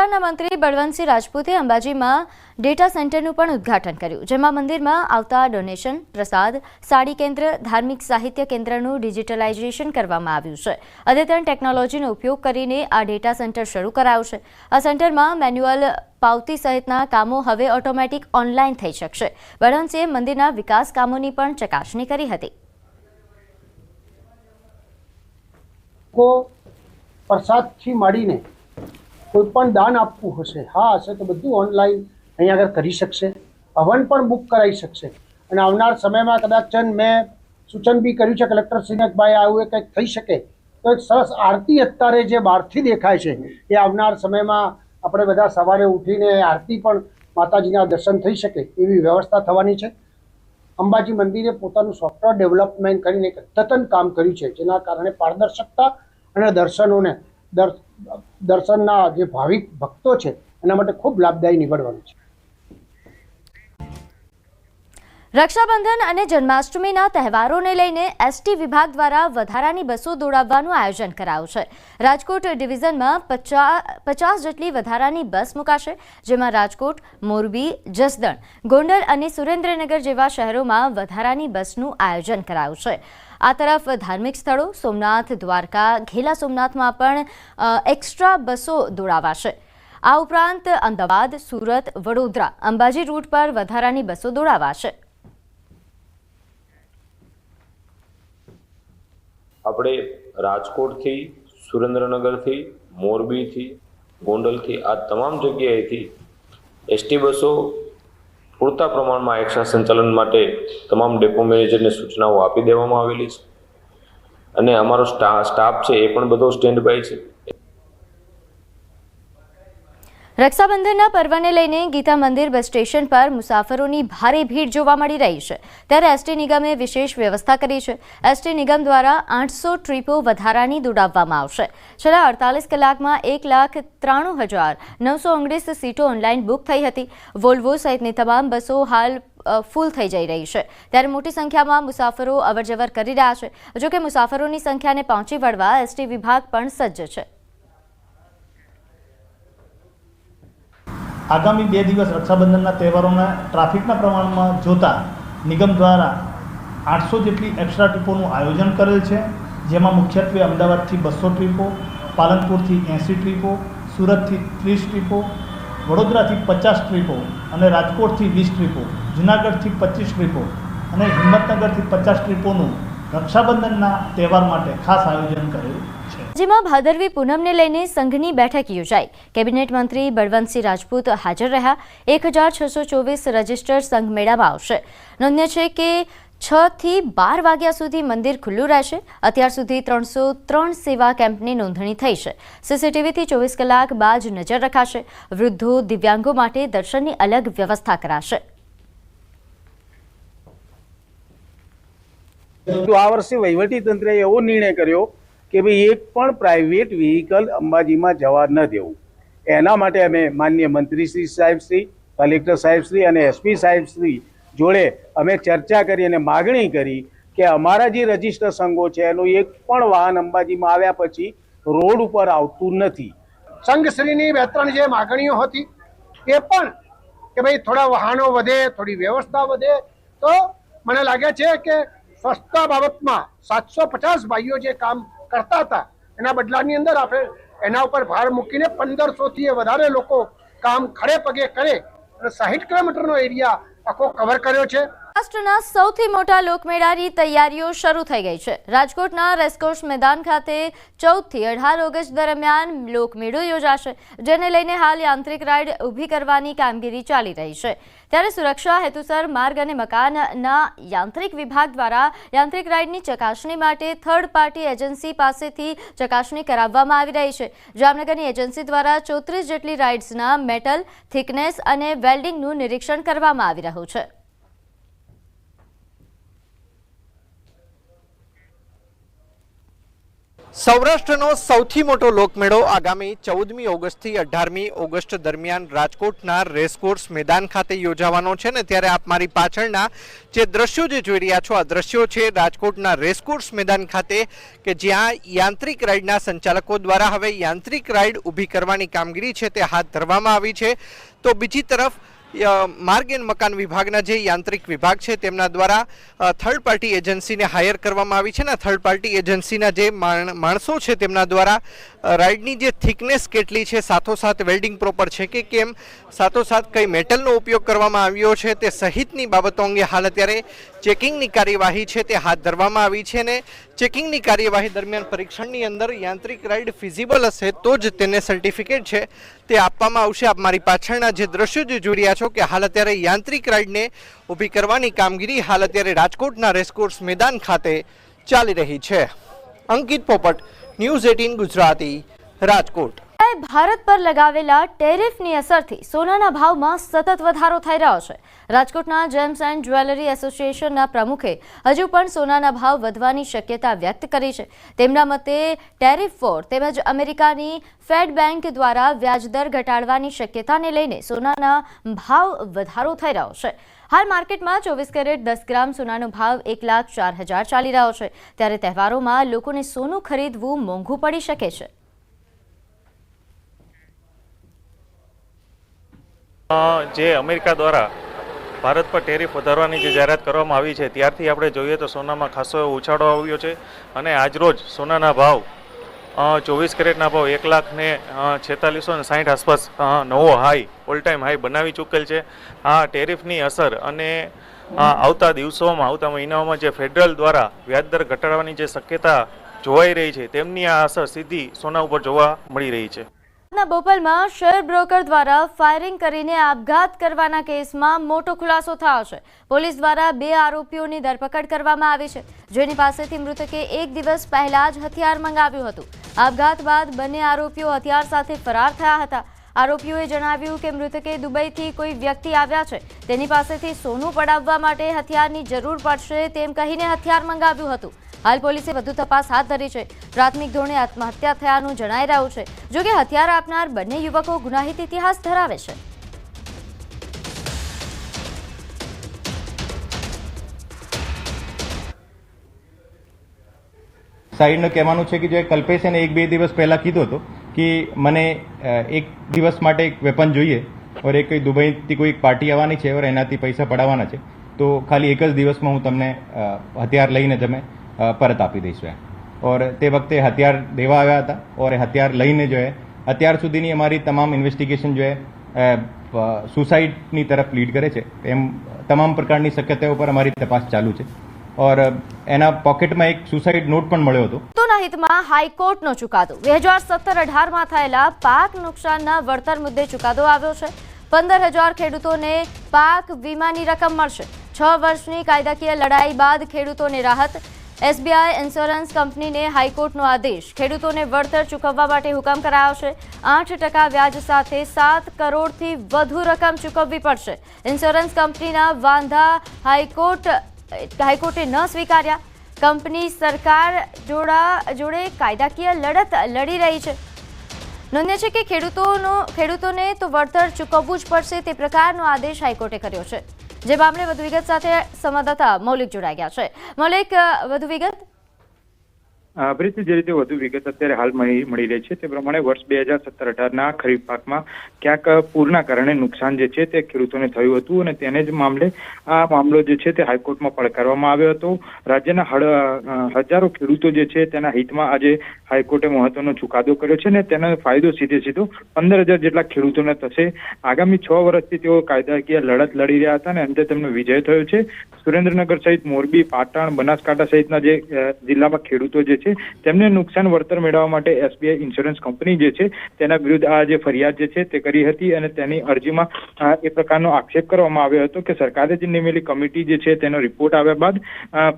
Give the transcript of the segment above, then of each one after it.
સરકારના મંત્રી બળવંતસિંહ રાજપૂતે અંબાજીમાં ડેટા સેન્ટરનું પણ ઉદ્ઘાટન કર્યું, જેમાં મંદિરમાં આવતા ડોનેશન, પ્રસાદ, સાડી કેન્દ્ર, ધાર્મિક સાહિત્ય કેન્દ્રનું ડિજિટલાઇઝેશન કરવામાં આવ્યું છે. અદ્યતન ટેકનોલોજીનો ઉપયોગ કરીને આ ડેટા સેન્ટર શરૂ કરાયું છે. આ સેન્ટરમાં મેન્યુઅલ પાવતી સહિતના કામો હવે ઓટોમેટિક ઓનલાઈન થઈ શકશે. બળવંતસિંહે મંદિરના વિકાસ કામોની પણ ચકાસણી કરી હતી. પ્રસાદથી માંડીને કોઈ પણ દાન આપવું હશે, હશે તો બધું ઓનલાઈન અહીંયા આગળ કરી શકશે. હવન પણ બુક કરાવી શકશે. અને આવનાર સમયમાં કદાચ મેં સૂચન બી કર્યું છે કલેક્ટરશ્રીને, ભાઈ આવું કંઈક થઈ શકે તો એક સરસ આરતી અત્યારે જે બહારથી દેખાય છે એ આવનાર સમયમાં આપણે બધા સવારે ઉઠીને આરતી પણ માતાજીના દર્શન થઈ શકે એવી વ્યવસ્થા થવાની છે. અંબાજી મંદિરે પોતાનું સોફ્ટવેર ડેવલપમેન્ટ કરીને એક અદ્યતન કામ કર્યું છે, જેના કારણે પારદર્શકતા અને દર્શનના જે ભાવિક ભક્તો છે એના માટે ખૂબ લાભદાયી નીવડવાનું છે. રક્ષાબંધન અને જન્માષ્ટમીના તહેવારોને લઈને એસટી વિભાગ દ્વારા વધારાની બસો દોડાવવાનું આયોજન કરાયું છે. રાજકોટ ડિવિઝનમાં 50 જેટલી વધારાની બસ મુકાશે, જેમાં રાજકોટ, મોરબી, જસદણ, ગોંડલ અને સુરેન્દ્રનગર જેવા શહેરોમાં વધારાની બસનું આયોજન કરાયું છે. આ તરફ ધાર્મિક સ્થળો સોમનાથ, દ્વારકા, ઘેલા સોમનાથમાં પણ એક્સ્ટ્રા બસો દોડાવાશે. આ ઉપરાંત અમદાવાદ, સુરત, વડોદરા, અંબાજી રૂટ પર વધારાની બસો દોડાવાશે. આપણે રાજકોટથી, સુરેન્દ્રનગરથી, મોરબીથી, ગોંડલથી આ તમામ જગ્યાએથી એસટી બસો પૂરતા પ્રમાણમાં એક્સ્ટ્રા સંચાલન માટે તમામ ડેપો મેનેજરને સૂચનાઓ આપી દેવામાં આવેલી છે. અને અમારો સ્ટાફ છે એ પણ બધો સ્ટેન્ડ બાય છે. રક્ષાબંધનના પર્વને લઈને ગીતા મંદિર બસ સ્ટેશન પર મુસાફરોની ભારે ભીડ જોવા મળી રહી છે. ત્યારે એસટી નિગમે વિશેષ વ્યવસ્થા કરી છે. એસટી નિગમ દ્વારા 800 ટ્રીપો વધારાની દોડાવવામાં આવશે. છેલ્લા 48 કલાકમાં 1,93,919 સીટો ઓનલાઈન બુક થઈ હતી. વોલ્વો સહિતની તમામ બસો હાલ ફૂલ થઈ જઈ રહી છે. ત્યારે મોટી સંખ્યામાં મુસાફરો અવરજવર કરી રહ્યા છે. જોકે મુસાફરોની સંખ્યાને પહોંચી વળવા એસટી વિભાગ પણ સજ્જ છે. આગામી 2 દિવસ રક્ષાબંધનના તહેવારોના ટ્રાફિકના પ્રમાણમાં જોતા નિગમ દ્વારા 800 જેટલી એક્સ્ટ્રા ટ્રીપોનું આયોજન કરેલ છે, જેમાં મુખ્યત્વે અમદાવાદથી 200 ટ્રીપો, પાલનપુરથી 80 ટ્રીપો, સુરતથી 30 ટ્રીપો, વડોદરાથી 50 ટ્રીપો અને રાજકોટથી 20 ટ્રીપો, જૂનાગઢથી 25 ટ્રીપો અને હિંમતનગરથી 50 ટ્રીપોનું રક્ષાબંધનના તહેવાર માટે ખાસ આયોજન કરેલ છે. જેમાં ભાદરવી પૂનમને લઈને સંઘની બેઠક યોજાઈ. કેબિનેટ મંત્રી બળવંતસિંહ રાજપૂત હાજર રહ્યા. 1624 રજિસ્ટર સંઘ મેળામાં આવશે. નોંધ્ય છે કે 6 થી 12 વાગ્યા સુધી મંદિર ખુલ્લું રહેશે. અત્યાર સુધી 303 સેવા કેમ્પની નોંધણી થઈ છે. સીસીટીવીથી 24 કલાક બાદ નજર રખાશે. વૃદ્ધો, દિવ્યાંગો માટે દર્શનની અલગ વ્યવસ્થા કરાશે. આ વર્ષે વહીવટી તંત્રએ એવો નિર્ણય કર્યો કે ભાઈ એક પણ પ્રાઇવેટ વ્હીકલ અંબાજીમાં જવા ન દેવું. એના માટે અમે માનનીય મંત્રી શ્રી સાહેબશ્રી, કલેક્ટર સાહેબશ્રી અને એસપી સાહેબશ્રી જોડે અમે ચર્ચા કરી અને માગણી કરી કે અમારા જે રજિસ્ટર સંઘો છે એનું એક પણ વાહન અંબાજીમાં આવ્યા પછી રોડ ઉપર આવતું નથી. સંઘશ્રીની 2-3 જે માગણીઓ હતી એ પણ કે ભાઈ થોડા વાહનો વધે, થોડી વ્યવસ્થા વધે, તો મને લાગે છે કે સ્વચ્છતા બાબતમાં 750 ભાઈઓ જે કામ કરતા હતા એના બદલાની અંદર આપણે એના ઉપર ભાર મૂકીને 1500થી વધારે લોકો કામ ખડે પગે કરે અને 60 કિલોમીટરનો એરિયા આખો કવર કર્યો છે. રાષ્ટ્રના સૌથી મોટા લોકમેળાની તૈયારીઓ શરૂ થઈ ગઈ છે. રાજકોટના રેસકોર્સ મેદાન ખાતે 14 થી 18 ઓગસ્ટ દરમિયાન લોકમેળો યોજાશે, જેને લઈને હાલ યાંત્રિક રાઇડ ઊભી કરવાની કામગીરી ચાલી રહી છે. ત્યારે સુરક્ષા હેતુસર માર્ગ અને મકાનના યાંત્રિક વિભાગ દ્વારા યાંત્રિક રાઇડની ચકાસણી માટે થર્ડ પાર્ટી એજન્સી પાસેથી ચકાસણી કરાવવામાં આવી રહી છે. જામનગરની એજન્સી દ્વારા 34 જેટલી રાઇડ્સના મેટલ, થિકનેસ અને વેલ્ડિંગનું નિરીક્ષણ કરવામાં આવી રહ્યું છે. સૌરાષ્ટ્રનો સૌથી મોટો લોકમેળો આગામી 14મી ઓગસ્ટથી 18મી ઓગસ્ટ દરમિયાન રાજકોટના રેસકોર્સ મેદાન ખાતે યોજાવાનો છે ને ત્યારે આપ મારી પાછળના જે દ્રશ્યો જે જોઈ રહ્યા છો આ દ્રશ્યો છે રાજકોટના રેસકોર્સ મેદાન ખાતે કે જ્યાં યાંત્રિક રાઇડના સંચાલકો દ્વારા હવે યાંત્રિક રાઇડ ઊભી કરવાની કામગીરી છે તે હાથ ધરવામાં આવી છે. તો બીજી તરફ માર્ગ એન્ડ મકાન વિભાગના જે યાંત્રિક વિભાગ છે તેમના દ્વારા થર્ડ પાર્ટી એજન્સીને હાયર કરવામાં આવી છે ને થર્ડ પાર્ટી એજન્સીના જે માણસો છે તેમના દ્વારા રાઇડની જે થિકનેસ કેટલી છે, સાથોસાથ વેલ્ડિંગ પ્રોપર છે કે કેમ, સાથોસાથ કઈ મેટલનો ઉપયોગ કરવામાં આવ્યો છે તે સહિતની બાબતો અંગે હાલ અત્યારે ચેકિંગની કાર્યવાહી છે તે હાથ ધરવામાં આવી છે ને ચેકિંગની કાર્યવાહી દરમિયાન પરીક્ષણની અંદર યાંત્રિક રાઇડ ફિઝિબલ હશે તો જ તેને સર્ટિફિકેટ છે તે આપવામાં આવશે. આપ મારી પાછળના જે દ્રશ્યો જે જોઈ રહ્યા છો કે હાલ અત્યારે યાંત્રિક રાઇડને ઊભી કરવાની કામગીરી હાલ અત્યારે રાજકોટના રેસકોર્સ મેદાન ખાતે ચાલી રહી છે. અંકિત પોપટ, ન્યૂઝ 18 ગુજરાતી, રાજકોટ. ભારત પર લગાવેલા ટેરિફની અસરથી સોનાના ભાવમાં સતત વધારો થઈ રહ્યો છે. રાજકોટના જેમ્સ એન્ડ જ્વેલરી એસોસિએશનના પ્રમુખે હજુ પણ સોનાના ભાવ વધવાની શક્યતા વ્યક્ત કરી છે. તેમના મતે ટેરિફ વોર તેમજ અમેરિકાની ફેડ બેંક દ્વારા વ્યાજદર ઘટાડવાની શક્યતાને લઈને સોનાના ભાવ વધારો થઈ રહ્યો છે. હાલ માર્કેટમાં 24 કેરેટ 10 ગ્રામ સોનાનો ભાવ 1,04,000 ચાલી રહ્યો છે. ત્યારે તહેવારોમાં લોકોને સોનું ખરીદવું મોંઘું પડી શકે છે. જે અમેરિકા દ્વારા ભારત પર ટેરિફ વધારવાની જે જાહેરાત કરવામાં આવી છે ત્યારથી આપણે જોઈએ તો સોનામાં ખાસો એવો ઉછાળો આવ્યો છે અને આજરોજ સોનાના ભાવ 24 કેરેટના ભાવ 1,46,60 આસપાસ નવો હાઈ ઓલ ટાઈમ હાઈ બનાવી ચૂકેલ છે. આ ટેરિફની અસર અને આવતા દિવસોમાં આવતા મહિનાઓમાં જે ફેડરલ દ્વારા વ્યાજદર ઘટાડવાની જે શક્યતા જોવાઈ રહી છે તેમની આ અસર સીધી સોના ઉપર જોવા મળી રહી છે. બોપલમાં શેર બ્રોકર દ્વારા ફાયરિંગ કરીને આપઘાત કરવાના કેસમાં મોટો ખુલાસો થયો છે. પોલીસ દ્વારા 2 આરોપીઓની ધરપકડ કરવામાં આવી છે, જેની પાસેથી મૃતકે 1 દિવસ પહેલા જ હથિયાર મંગાવ્યું હતું. આપઘાત બાદ બંને આરોપીઓ હથિયાર સાથે ફરાર થયા હતા. આરોપીઓએ જણાવ્યું કે મૃતકે દુબઈથી કોઈ વ્યક્તિ આવ્યા છે, તેની પાસેથી સોનું પડાવવા માટે હથિયારની જરૂર પડશે તેમ કહીને હથિયાર મંગાવ્યું હતું. હાલ પોલીસે વધુ તપાસ હાથ ધરી છે. પ્રાથમિક ધોરણે આત્મહત્યા થયાનું જણાઈ રહ્યું છે. જોકે હથિયાર આપનાર બંને યુવકો ગુનાહિત ઇતિહાસ ધરાવે છે. સાઈડનું કહેવાનું છે કે જે કલ્પેશે 1-2 દિવસ પહેલા કીધું હતું કે મને 1 દિવસ માટે એક વેપન જોઈએ ઓર એક દુબઈથી કોઈ પાર્ટી આવવાની છે ઓર એનાથી પૈસા પડાવવાના છે, તો ખાલી 1 જ દિવસમાં હું તમને હથિયાર લઈને તમે પરત આપી દઈશું. ઓર તે વખતે હથિયાર દેવા આવ્યા હતા ઓર હથિયાર લઈને જો અત્યાર સુધીની અમારી તમામ ઇન્વેસ્ટિગેશન જો સુસાઇડની તરફ લીડ કરે છે. એમ તમામ પ્રકારની શક્યતાઓ પર અમારી તપાસ ચાલુ છે ઓર એના પોકેટમાં એક સુસાઇડ નોટ પણ મળ્યો હતો. ખેડૂતોના હિતમાં હાઈકોર્ટનો ચુકાદો 2017-18માં થયેલા પાક નુકસાનના વળતર મુદ્દે ચુકાદો આવ્યો છે. 15,000 ખેડૂતોને પાક વીમાની રકમ મળશે. 6 વર્ષની કાયદાકીય લડાઈ બાદ ખેડૂતોને રાહત. એસબીઆઈ ઇન્સ્યોરન્સ કંપનીને હાઈકોર્ટનો આદેશ. ખેડૂતોને વળતર ચૂકવવા માટે હુકમ કરાયો છે. 8% વ્યાજ સાથે 7 કરોડથી વધુ રકમ ચૂકવવી પડશે. ઇન્સ્યોરન્સ કંપનીના વાંધા હાઈકોર્ટે ન સ્વીકાર્યા. કંપની સરકાર જોડે કાયદાકીય લડત લડી રહી છે. નોંધ્ય છે કે ખેડૂતોને તો વળતર ચૂકવવું જ પડશે તે પ્રકારનો આદેશ હાઈકોર્ટે કર્યો છે. જે મામલે વધુ વિગત સાથે સંવાદદાતા મૌલિક જોડાઈ ગયા છે. મૌલિક, વધુ વિગત? પ્રીતિ, જે રીતે વધુ વિગત અત્યારે હાલ મળી રહી છે તે પ્રમાણે વર્ષ 2017-18ના ખરીફ પાકમાં ક્યાંક પૂરના કારણે નુકસાન જે છે તે ખેડૂતોને થયું હતું અને તેને જ મામલે આ મામલો જે છે તે હાઈકોર્ટમાં પડકારવામાં આવ્યો હતો. રાજ્યના હજારો ખેડૂતો જે છે તેના હિતમાં આજે હાઈકોર્ટે મહત્વનો ચુકાદો કર્યો છે ને તેનો ફાયદો સીધો 15,000 જેટલા ખેડૂતોને થશે. આગામી 6 વર્ષથી તેઓ કાયદાકીય લડત લડી રહ્યા હતા અને અંતે તેમનો વિજય થયો છે. સુરેન્દ્રનગર સહિત મોરબી, પાટણ, બનાસકાંઠા સહિતના જે જિલ્લામાં ખેડૂતો જે છે તેમને નુકસાન વળતર મેળવવા માટે એસબીઆઈ ઇન્સ્યોરન્સ કંપની જે છે તેના વિરુદ્ધ આ જે ફરિયાદ જે છે તે કરી હતી અને તેની અરજીમાં એ પ્રકારનો આક્ષેપ કરવામાં આવ્યો હતો કે સરકારે જે નિમેલી કમિટી જે છે તેનો રિપોર્ટ આવ્યા બાદ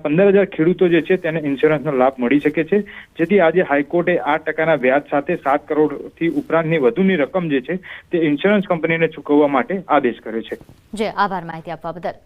15,000 ખેડૂતો જે છે તેને ઇન્સ્યોરન્સનો લાભ મળી શકે છે. જેથી આજે હાઈકોર્ટે 8%ના વ્યાજ સાથે 7 કરોડથી ઉપરાંતની વધુની રકમ જે છે તે ઇન્સ્યોરન્સ કંપનીને ચૂકવવા માટે આદેશ કર્યો છે. જે આભાર માહિતી આપવા બદલ.